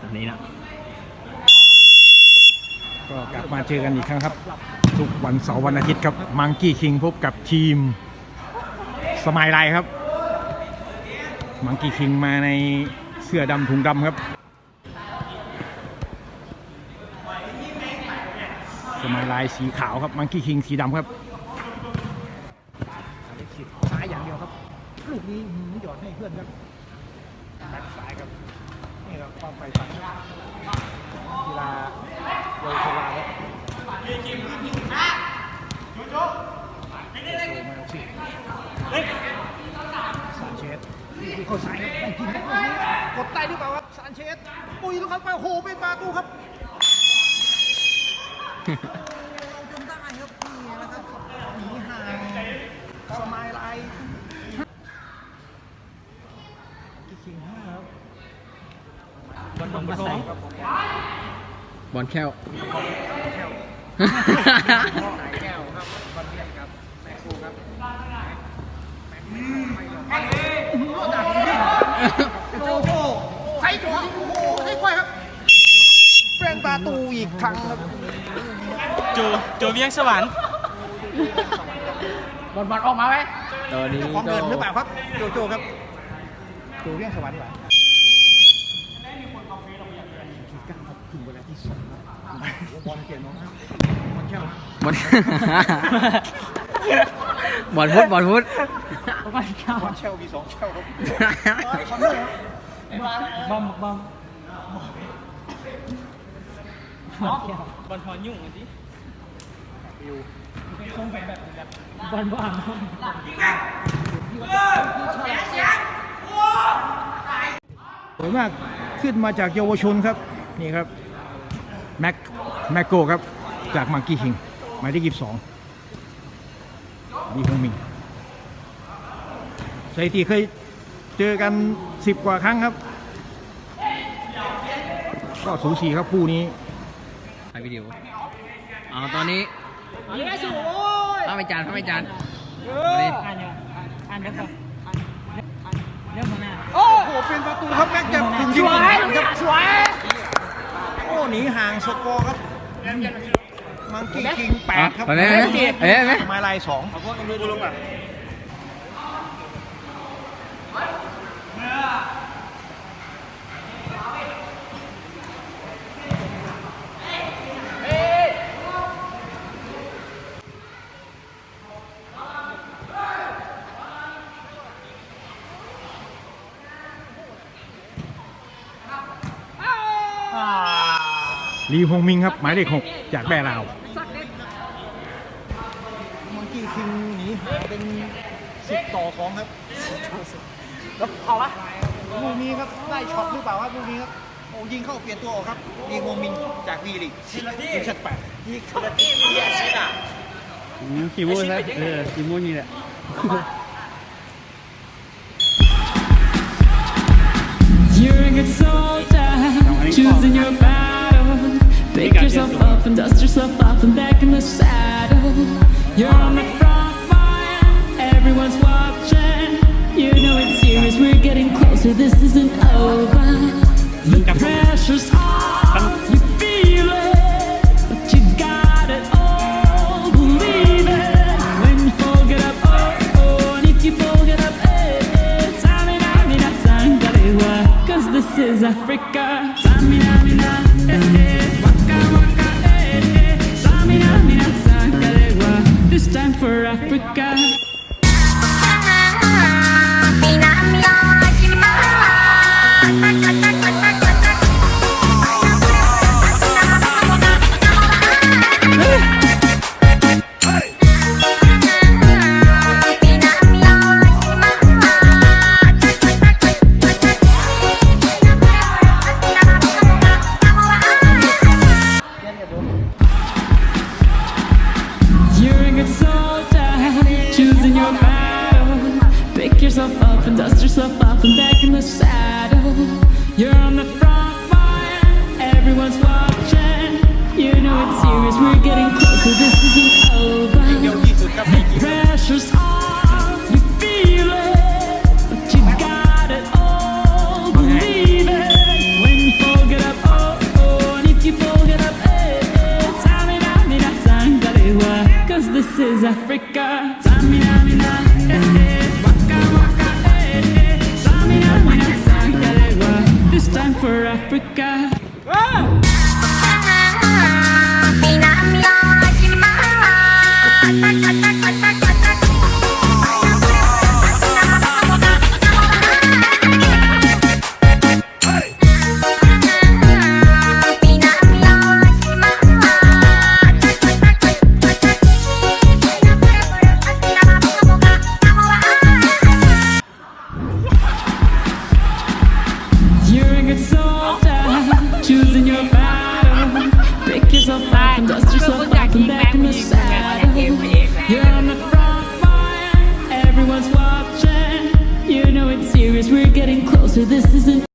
ตอนนี้นะก็กลับมาเจอกันอีกครั้งครับทุกวันเสาร์วันอาทิตย์ครับมังกี้คิงพบกับทีมสมายไลน์ครับมังกี้คิงมาในเสื้อดำถุงดำครับสมายไลน์สีขาวครับมังกี้คิงสีดำครับซ้ายอย่างเดียวครับลูกนี้หยอดให้เพื่อนครับแบ็คซ้ายครับนี่ครับความใฝ่ฝันกีฬาเยาวชนครับซานเชสเข้าสายครับได้กินครับกดใต้หรือเปล่าครับซานเชสปุยลูกครับไปโหเป็นประตูครับจนได้ครับนี่นะครับหนีห่างสมายไลน์คิง5ครับบอลมาใส่บอลแก้วแก้วครับบอลเลียนครับแม็กซูครับโจโก้ใช้โจโก้ให้กล้วยครับเป็นประตูอีกครั้งครับโจเวียงสวรรค์บอลออกมาไหมตอนนี้ของเงินหรือเปล่าครับโจครับโจเวียงสวรรค์หรือเปล่าถึงเวลาที่2ครับบอลเปลี่ยนน้องครับบอลแก้วบอลบอลพุทธบอลเชลมี2เชลครับบอมบอลพอยุ่งกันดิส่งไปแบบบอลบ้างสวยมากขึ้นมาจากเยาวชนครับนี่ครับแม็กโกครับจากมังกี้คิงหมายเลข22ดีฮงมิงสถิติเคยเจอกัน10กว่าครั้งครับก็สูสีครับคู่นี้ถ่ายวิดีโอตอนนี้เข้าไปจานอ่านเดี๋ยวก่อนเรื่องของหน้าโอ้โหเป็นประตูครับแม็กจะถึงยิงครับสวยโอ้หนีห่างสกอร์ครับมังกี้คิง8ครับไหมไม้ลาย2เอาพวกมือลงอ่ะลีฮงมิงครับหมายเลข6จากแบราวมังกี้คิงหนีหาเป็น10ต่อ2ครับแล้วเอาละลูกนี้ครับได้ช็อตหรือเปล่าครับลูกนี้ครับโอ้ยิงเข้าเปลี่ยนตัวออกครับลีฮงมิงจากวีลีทีมชาติ8ยิงคนละที่มีอาชีพอ่ะกี่โมงแล้วกี่โมงนี่แหละ You're a good soldier, choosing your battles. Pick yourself up and dust yourself off and back in the saddle. You're on the front line, everyone's watching. You know it's serious, we're getting closer, this isn't over. The pressure's on, you feel it, but you got it all, believe it. When you fall, get up, oh, and if you fall, get up, cause this is Africa. Samina, mina, waka, waka, Samina, mina, sakalewa. This time for Africa. Dust yourself off and back in the saddle. You're on the front line, everyone's watching. You know it's serious, we're getting closer, this isn't over. The pressure's on, you feel it, but you got it all, believe it. When you fall, get up, Africa. Samina, mina, waka, waka, Samina, mina, sankalewa. This time for Africa. You're a good soldier, choosing your battle. Pick yourself up and dust yourself off and back in the saddle. You're on the front line, everyone's watching. You know it's serious, we're getting closer. This isn't